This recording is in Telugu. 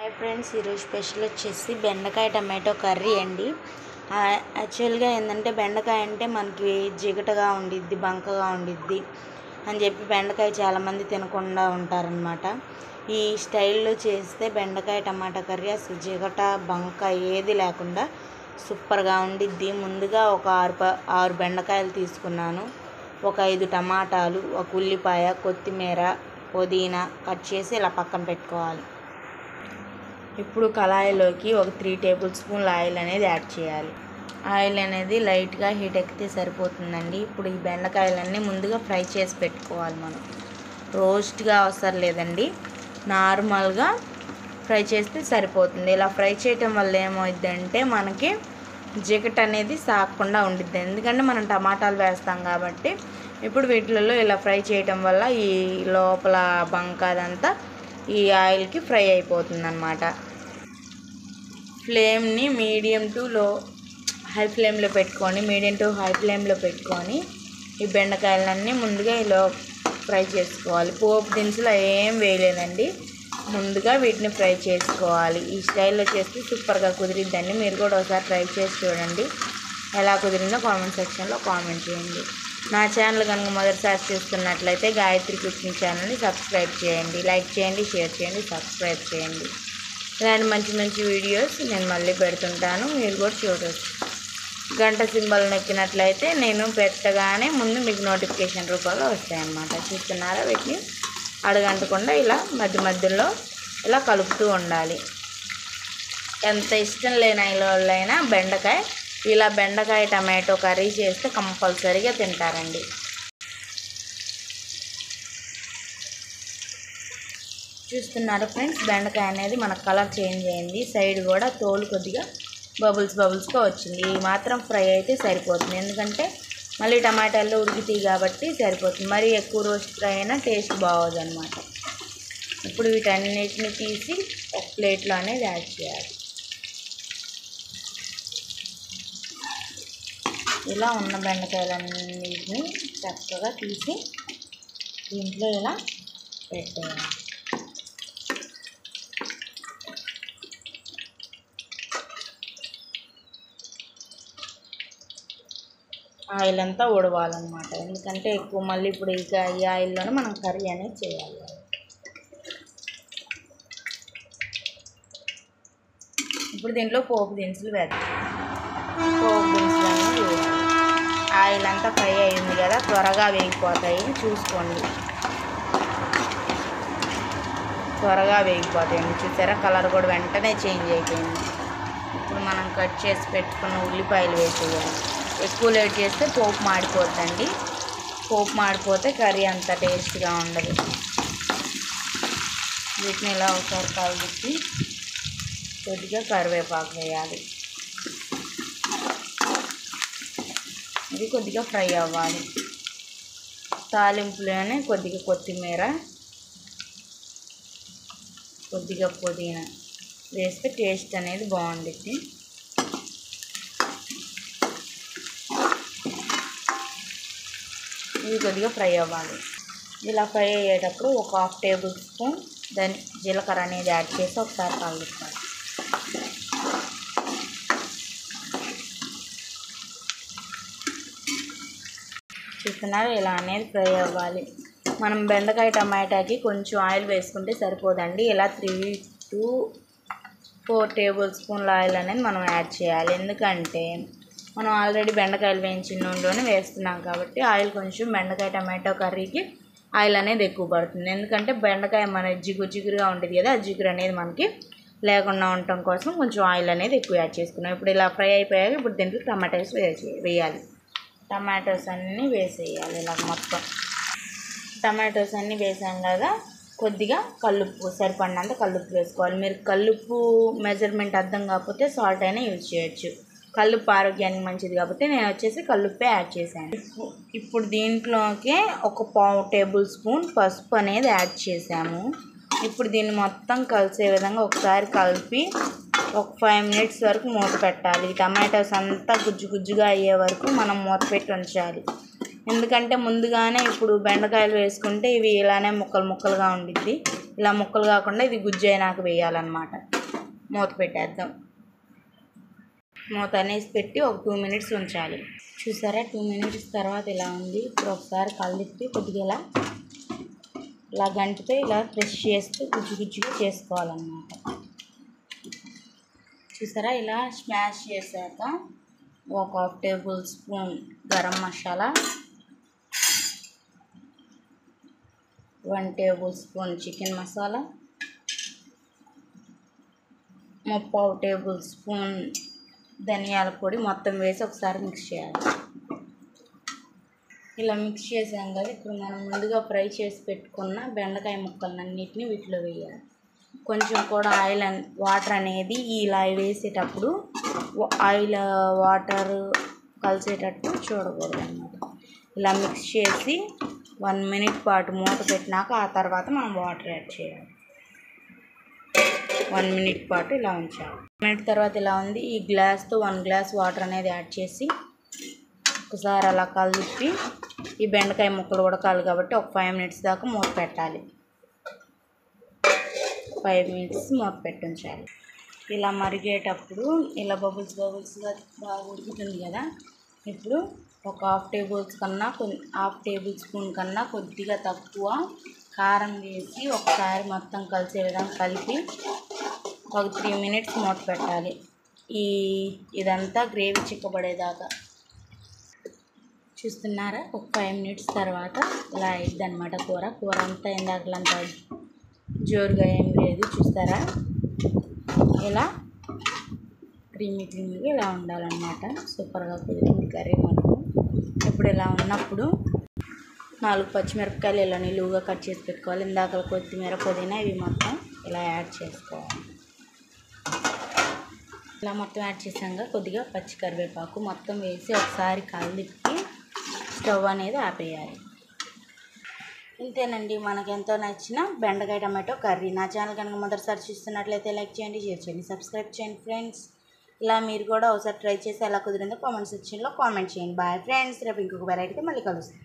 హాయ్ ఫ్రెండ్స్, ఈరోజు స్పెషల్ వచ్చేసి బెండకాయ టమాటో కర్రీ అండి. యాక్చువల్గా ఏంటంటే బెండకాయ అంటే మనకి జిగటగా ఉండిద్ది, బంకగా ఉండిద్ది అని చెప్పి బెండకాయ చాలామంది తినకుండా ఉంటారనమాట. ఈ స్టైల్లో చేస్తే బెండకాయ టమాటా కర్రీ అసలు జిగట బంక ఏది లేకుండా సూపర్గా ఉండిద్ది. ముందుగా ఒక 6 బెండకాయలు తీసుకున్నాను. ఒక 5 టమాటాలు, ఒక ఉల్లిపాయ, కొత్తిమీర, పుదీనా కట్ చేసి ఇలా పక్కన పెట్టుకోవాలి. ఇప్పుడు కళాయిలోకి ఒక 3 టేబుల్ స్పూన్ల ఆయిల్ అనేది యాడ్ చేయాలి. ఆయిల్ అనేది లైట్గా హీట్ ఎక్కితే సరిపోతుందండి. ఇప్పుడు ఈ బెండకాయలన్నీ ముందుగా ఫ్రై చేసి పెట్టుకోవాలి. మనం రోస్ట్గా అవసరం లేదండి, నార్మల్గా ఫ్రై చేస్తే సరిపోతుంది. ఇలా ఫ్రై చేయటం వల్ల ఏమవుద్దంటే మనకి జిగట అనేది సాగకుండా ఉండిద్ది, ఎందుకంటే మనం టమాటాలు వేస్తాం కాబట్టి. ఇప్పుడు వీటిలలో ఇలా ఫ్రై చేయటం వల్ల ఈ లోపల బంక అదంతా ఈ ఆయిల్కి ఫ్రై అయిపోతుంది అన్నమాట. ఫ్లేమ్ని మీడియం టు హై ఫ్లేమ్లో పెట్టుకొని ఈ బెండకాయలన్నీ ముందుగా ఇలా ఫ్రై చేసుకోవాలి. పోపు దినుసులు ఏం వేయలేదండి, ముందుగా వీటిని ఫ్రై చేసుకోవాలి. ఈ స్టైల్లో చేస్తే సూపర్గా కుదిరిద్దండి. మీరు కూడా ఒకసారి ట్రై చేసి చూడండి. ఎలా కుదిరిందో కామెంట్ సెక్షన్లో కామెంట్ చేయండి. నా ఛానల్ కనుక మొదటిసారి చూస్తున్నట్లయితే గాయత్రి కుకింగ్ ఛానల్ని సబ్స్క్రైబ్ చేయండి, లైక్ చేయండి, షేర్ చేయండి, సబ్స్క్రైబ్ చేయండి. ఇలాంటి మంచి మంచి వీడియోస్ నేను మళ్ళీ పెడుతుంటాను, మీరు కూడా చూడవచ్చు. గంట సింబల్ నొక్కినట్లయితే నేను పెట్టగానే ముందు మీకు నోటిఫికేషన్ రూపంలో వస్తాయన్నమాట. చూస్తున్నారా? వీటిని అడగంటకుండా ఇలా మధ్య మధ్యలో ఇలా కలుపుతూ ఉండాలి. ఎంత ఇష్టం లేని వాళ్ళైనా బెండకాయ టమాటో కర్రీ చేస్తే కంపల్సరీగా తింటారండి. చూస్తున్నారు ఫ్రెండ్స్, బెండకాయ అనేది మన కలర్ చేంజ్ అయింది. సైడ్ కూడా తోలు కొద్దిగా బబుల్స్గా వచ్చింది. ఈ మాత్రం ఫ్రై అయితే సరిపోతుంది, ఎందుకంటే మళ్ళీ టమాటాల్లో ఉడికితాయి కాబట్టి సరిపోతుంది. మరీ ఎక్కువ రోస్ట్ ఫ్రై అయినా టేస్ట్ బాగోదు అనమాట. ఇప్పుడు వీటన్నిటిని తీసి ఒక ప్లేట్లో అనేది యాడ్ చేయాలి. ఇలా ఉన్న బెండకాయలన్నిటిని చక్కగా తీసి దీంట్లో ఇలా పెట్టేయాలి. ఆయిల్ అంతా ఉడవాలన్నమాట, ఎందుకంటే ఎక్కువ మళ్ళీ ఇప్పుడు ఈ ఆయిల్లోనే మనం కర్రీ అనేది చేయాలి. ఇప్పుడు దీంట్లో పోపు దినుసులు వేద్దాం. పోపు దినుసులు అనేది వేయాలి. ఆయిల్ అంతా ఫ్రై అయింది కదా, త్వరగా వేగిపోతాయి, చూసుకోండి. త్వరగా వేగిపోతాయండి. చూసారా, కలర్ కూడా వెంటనే చేంజ్ అయిపోయింది. ఇప్పుడు మనం కట్ చేసి పెట్టుకున్న ఉల్లిపాయలు వేసేయాలి. ఎక్కువ లేట్ చేస్తే పోపు మాడిపోద్దండి. పోపు మాడిపోతే కర్రీ అంత టేస్ట్గా ఉండదు. వీటిని ఇలా ఒకసారి కలిపి కొద్దిగా కరివేపాకు వేయాలి. ఇది కొద్దిగా ఫ్రై అవ్వాలి. తాలింపులోనే కొద్దిగా కొత్తిమీర, కొద్దిగా పుదీనా వేస్తే టేస్ట్ అనేది బాగుంటుంది. ఇవి కొద్దిగా ఫ్రై అవ్వాలి. ఇలా ఫ్రై అయ్యేటప్పుడు ఒక 1/2 టేబుల్ స్పూన్ జీలకర్ర అనేది యాడ్ చేసి ఒకసారి కలుపుకోవాలి. చూస్తున్నారు, ఇలా అనేది ఫ్రై అవ్వాలి. మనం బెండకాయ టమాటాకి కొంచెం ఆయిల్ వేసుకుంటే సరిపోదండి. ఇలా 3 to 4 టేబుల్ స్పూన్ల ఆయిల్ అనేది మనం యాడ్ చేయాలి, ఎందుకంటే మనం ఆల్రెడీ బెండకాయలు వేయించిన నూనెలోనే వేస్తున్నాం కాబట్టి ఆయిల్ కొంచెం బెండకాయ టమాటో కర్రీకి ఆయిల్ అనేది ఎక్కువ పడుతుంది. ఎందుకంటే బెండకాయ మన జిగురుగా ఉంటుంది కదా, ఆ జిగురు అనేది మనకి లేకుండా ఉండటం కోసం కొంచెం ఆయిల్ అనేది ఎక్కువ యాడ్ చేసుకున్నాం. ఇప్పుడు ఇలా ఫ్రై అయిపోయాక ఇప్పుడు దీంట్లో టమాటోస్ వేయాలి. టమాటోస్ అన్నీ వేసేయాలి. ఇలా మొత్తం టమాటోస్ అన్నీ వేసాం కదా, కొద్దిగా కల్లుప్పు, సరిపడినంత కల్లుప్పు వేసుకోవాలి. మీరు కల్లుప్పు మెజర్మెంట్ అర్థం కాకపోతే సాల్ట్ అయినా యూజ్ చేయొచ్చు. కల్లుప్పు ఆరోగ్యానికి మంచిది కాబట్టి నేను వచ్చేసి కల్లుప్పే యాడ్ చేశాను. ఇప్పుడు దీంట్లోకి ఒక 1/4 టేబుల్ స్పూన్ పసుపు అనేది యాడ్ చేసాము. ఇప్పుడు దీన్ని మొత్తం కలిసే విధంగా ఒకసారి కలిపి ఒక 5 మినిట్స్ వరకు మూత పెట్టాలి. టమాటోస్ అంతా గుజ్జుగా అయ్యే వరకు మనం మూత పెట్టి ఉంచాలి. ఎందుకంటే ముందుగానే ఇప్పుడు బెండకాయలు వేసుకుంటే ఇవి ఇలానే ముక్కలుగా ఉండిద్ది. ఇలా ముక్కలు కాకుండా ఇది గుజ్జు అయినాక వేయాలన్నమాట. మూత పెట్టేద్దాం. మూత అనేసి పెట్టి ఒక 2 మినిట్స్ ఉంచాలి. చూసారా 2 మినిట్స్ తర్వాత ఇలా ఉంది. ఇప్పుడు ఒకసారి కలిపి కొద్దిగా ఇలా గంటితో ఇలా ప్రెస్ చేస్తూ గుజ్జుగా చేసుకోవాలన్నమాట. చూసారా ఇలా స్మాష్ చేశాక ఒక 1 table spoon garam masala, 1 table spoon chicken masala, 3/4 table spoon ధనియాల పొడి మొత్తం వేసి ఒకసారి మిక్స్ చేయాలి. ఇలా మిక్స్ చేసాం కదా, ఇప్పుడు మనం ముందుగా ఫ్రై చేసి పెట్టుకున్న బెండకాయ ముక్కలన్నిటిని వీటిలో వేయాలి. కొంచెం కూడా వాటర్ అనేది ఇలా వేసేటప్పుడు ఆయిల్ వాటర్ కలిసేటట్టు చూడకూడదు అన్నమాట. ఇలా మిక్స్ చేసి 1 మినిట్ పాటు మూత పెట్టినాక ఆ తర్వాత మనం వాటర్ యాడ్ చేయాలి. 1 మినిట్ పాటు ఇలా ఉంచాలి. 1 మినిట్ తర్వాత ఇలా ఉంది. ఈ గ్లాస్తో 1 గ్లాస్ వాటర్ అనేది యాడ్ చేసి ఒకసారి అలా కలిపి ఈ బెండకాయ ముక్కలు ఉడకాలి కాబట్టి ఒక 5 మినిట్స్ దాకా మూత పెట్టాలి. 5 మినిట్స్ మూత పెట్టి ఉంచాలి. ఇలా మరిగేటప్పుడు ఇలా బబుల్స్గా బాగా ఉడుకుతుంది కదా, ఇప్పుడు ఒక హాఫ్ టేబుల్ స్పూన్ కన్నా కొద్దిగా తక్కువ కారం వేసి ఒకసారి మొత్తం కలిసే విధంగా కలిపి ఒక 3 మినిట్స్ మూత పెట్టాలి. ఇదంతా గ్రేవీ చిక్కబడేదాకా. చూస్తున్నారా, ఒక 5 మినిట్స్ తర్వాత ఇలా అయింది అనమాట. కూర అంతా ఇందాకలంతా జోరుగా ఏం లేదు. చూస్తారా, ఇలా క్రీమీగా ఇలా ఉండాలన్నమాట. సూపర్గా కుదిరింది కర్రీ మనకు. ఇప్పుడు ఇలా ఉన్నప్పుడు 4 పచ్చిమిరపకాయలు ఇలా నిలువుగా కట్ చేసి పెట్టుకోవాలి. ఇందాక కొత్తిమీర, పుదీనా ఇవి మొత్తం ఇలా యాడ్ చేసుకోవాలి. ఇలా మొత్తం యాడ్ చేసాక కొద్దిగా పచ్చి కరివేపాకు మొత్తం వేసి ఒకసారి కలిపి స్టవ్ అనేది ఆపేయాలి. ఇంతేనండి, మనకు ఎంతో నచ్చిన బెండకాయ టమాటో కర్రీ. నా ఛానల్ కనుక మొదటిసారి చూస్తున్నట్లయితే లైక్ చేయండి, షేర్ చేయండి, సబ్స్క్రైబ్ చేయండి ఫ్రెండ్స్. ఇలా మీరు కూడా ఒకసారి ట్రై చేసి ఎలా కుదిరిందో కామెంట్ సెక్షన్లో కామెంట్ చేయండి. బాయ్ ఫ్రెండ్స్, రేపు ఇంకొక వెరైటీతో మళ్ళీ కలుస్తాం.